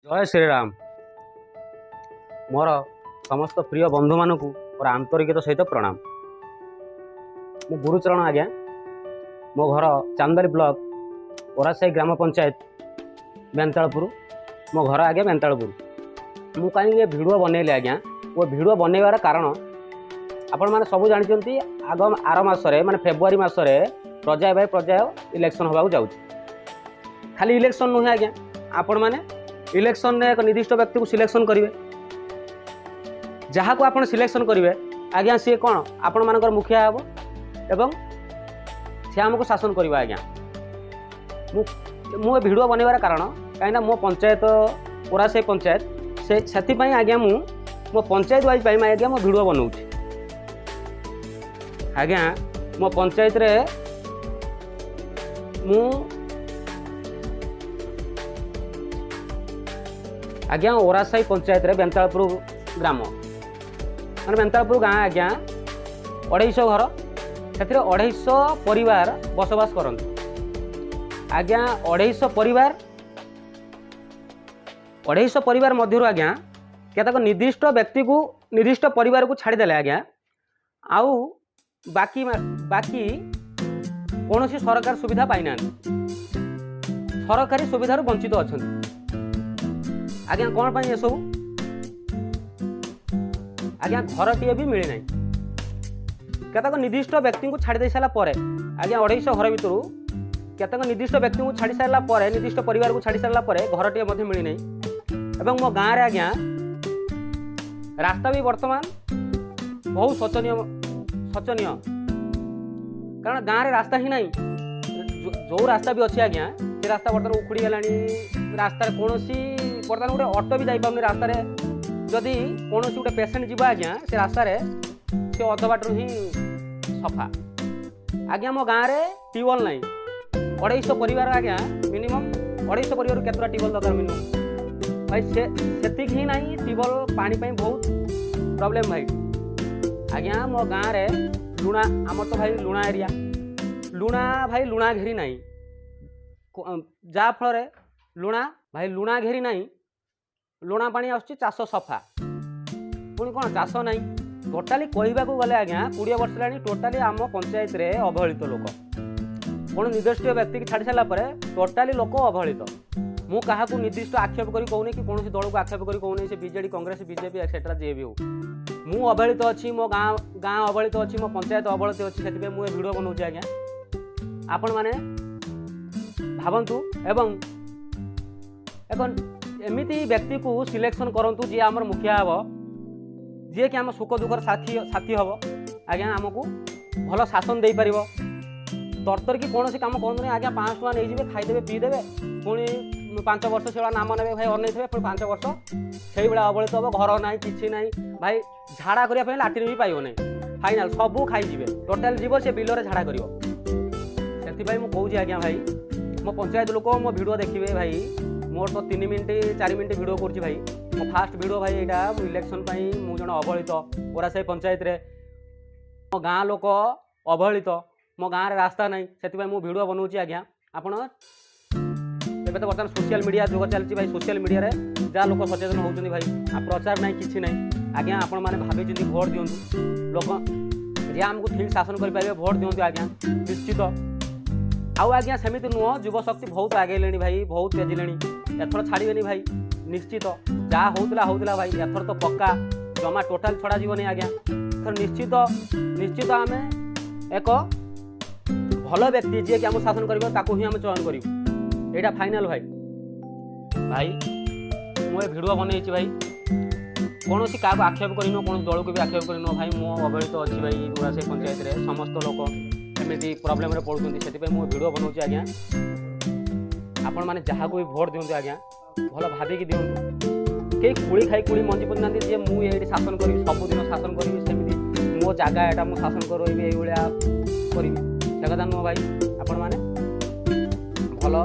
जय श्रीराम। मोर समस्त प्रिय बंधु मानक मोर आंतरिकता सहित प्रणाम। मो गुरुचरण आज्ञा, मो घर चांदरी ब्लॉक ओरासाई ग्राम पंचायत बेंतालपुर। मो घर आज्ञा बेंतालपुर। मु कहीं भिडियो बनइली आज्ञा, वो भिडियो बनइबार कारण आपण मैंने सब जानते आगम आर मसरे माने फेब्रुआरी मसरे पर्याय बाय पर्याय इलेक्शन होगा जाऊँ। खाली इलेक्शन नुहे आज्ञा, आपण मैंने इलेक्शन ने एक निर्दिष्ट व्यक्ति को सिलेक्शन करेंगे। जहाँ को आप सिलेक्शन करेंगे आज्ञा सी कौन आपण मानकर मुखिया हे एवं सी आमको शासन करवा। आज्ञा मु भिडियो बनइबार कारण कहीं मो पंचायत ओरासाई पंचायत से आज्ञा मो पंचायत वाइज आज्ञा मो भिडियो बनाऊँ। आज्ञा मो पंचायत रे मु आज्ञा ओरासाई पंचायत रे बेंतालपुर ग्राम माने बेंतालपुर गाँ आज्ञा 250 घर से 250 परिवार बसवास करते। आज्ञा 250 परिवार मध्य आज्ञा क्या निर्दिष्ट व्यक्ति को निर्दिष्ट परिवार को छाड़देले आज्ञा आउ बाकी कौन सरकार सुविधा पाई ना, सरकारी सुविधार वंचित अच्छा। आज्ञा कौन पाई ये सब आज्ञा घर टे भी मिली ना। केतक निर्दिष्ट व्यक्ति को छाड़ी दे सारा आज्ञा 250 घर भितर केतक निर्दिष्ट व्यक्ति को छाड़ी सारा निर्दिष्ट परिवार को छाड़ी सारा घर टे मिली ना। एवं मो गाँव आज्ञा रास्ता भी वर्तमान बहुत शोचनीय कारण गाँव रास्ता ही नहीं। जो रास्ता भी अच्छी आज्ञा से रास्ता बर्तमान उखुड़ी गला। रास्ता कौन बर्तमान गोटे ऑटो भी जापार रास्तार जदि कौन गोटे पेसेंट जी आज्ञा से रास्तार से अध बाट ही सफा। आज्ञा मो गाँव में ट्यूबवेल ना 250 परिवार आज्ञा मिनिमम 250 परिवार केतटा ट्यूबवेल दरकार मिनिमम भाई से ही ना। ट्यूबवेल पानी बहुत प्रॉब्लम भाई। आज्ञा मो गाँव में लुणा आमर तो भाई लुणा एरिया लुणा भाई लुणा घेरी ना जाफल लुणा भाई लुणा घेरी ना। लुणा पानी आसुची चाष सफा पुणी कौन चाष ना टोटाली कहवाक गले आज्ञा 20 वर्ष है टोटाली आम पंचायत रे अवहेलित लोक कौन निर्दिष्ट व्यक्ति की छाड़ी सारा टोटाली लोक अवहेलित। मु क्या निर्दिष्ट आक्षेप करी कहूनी कि कौन दल को आक्षेप करी कहूनी से बीजेडी कांग्रेस बीजेपी एक्सेट्रा जे भी हो मु अवहेलित अच्छी मो गाँ अवहेलित अच्छी मो पंचायत अवहेलित अच्छी से मुझे भिडियो बनाऊँ। आज्ञा आपण मैंने भावतु एवं एक एमती व्यक्ति को सिलेक्शन करूँ जी आम मुखिया हम जी कि आम सुख दुखर साथी हम। आज्ञा आमको भल शासन दे पार तरतर कि कौन कम करूँ। आज्ञा 500 टଙ୍କା नहीं खाईदे पीदेवे पुणी 5 वर्ष से नाम ने भाई अन पुणी 5 वर्ष से भाया अवहेलित हम। घर ना कि ना भाई झाड़ा करने लाट्रिन भी पाइब ना फाइनाल सबू खाईजे टोटाल जीव से बिलर झाड़ा कर कहूँ। आज्ञा भाई मो पंचायत लोक मो भिडियो देखिए भाई मोर तो 3 मिनिट 4 मिनिट भिडियो कर भाई मो फास्ट भिडियो भाई यहाँ इलेक्शन मु जन अवहेलित ओरासाई पंचायत रे मो गाँ लोक अवहेलित मो गाँव में रास्ता ना से मु भिडियो बनाऊँ। आज्ञा आपण एवं तो बर्तमान सोशल मीडिया जुग चलती भाई सोशल मीडिया रे जहाँ लोक सचेतन होती भाई आ प्रचार ना कि ना। आज्ञा आपण मैंने भाई भोट दिंतु लोक जी आमको ठीक शासन करेंगे भोट दिंतु। आज्ञा निश्चित आउ आज्ञा सेमती नुह युव शक्ति बहुत आगे भाई बहुत तेजिले एथर छाड़े भाई निश्चित जहाँ होता भाई एथर तो पक्का जमा टोटाल छड़ा जीवन। आज्ञा एथर निश्चित आम एक भल व्यक्ति जी कि आम शासन कर ही आम चयन करूँ यहाँ फाइनाल भाई। भाई मुझे भिडियो बनई भाई कौन क्या आक्षेप करन कौन दल को भी आक्षेप करन भाई मो अवहेलित अच्छी भाई ओरासाई पंचायत रे समस्त लोक एमती प्रोब्लेम पड़ुं से मुझे भिडियो बनाऊँ। आज्ञा आपण मैंने जहाँ को भी भोट दिंतु आज्ञा भल भाविकी दिंतु कई कुड़ी खाई कुड़ी मंजी पड़ना जे मुझे शासन करी सबुदिन शासन करी सेमती मो जगह एटा मु शासन करी ये करी से कथा नुह भाई। आपण मैंने भल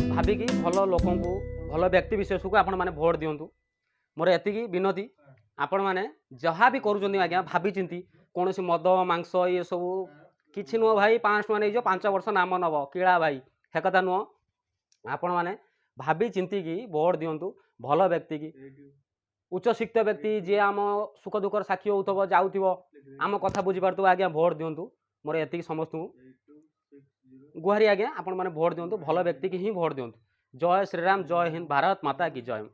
भाविकी भल लोक भल व्यक्ति विशेष को आपण मैंने भोट दिंतु। मोर एति विनती आपण मैंने जहाँ भी करुँच आज्ञा भावी चिंती कौन मद मांस ये सब किसी नुह भाई 500 टଙ୍କା नहीं 5 वर्ष नाम नब किड़ा भाई से कथा नुह। आपण मैंने भाभी चिंती की भोट दिंतु भल व्यक्ति की उच्च शिक्षित व्यक्ति जी आम सुख दुखर साक्षी होउथबो जाउथबो आम कथा बुझी पारथबो आज्ञा भोट दिंतु मोर एतिक समस्त गुहारी आज्ञा आपण माने भोट दिंतु भल व्यक्ति की ही भोट दिंतु जय श्रीराम जय हिंद भारत माता की जय।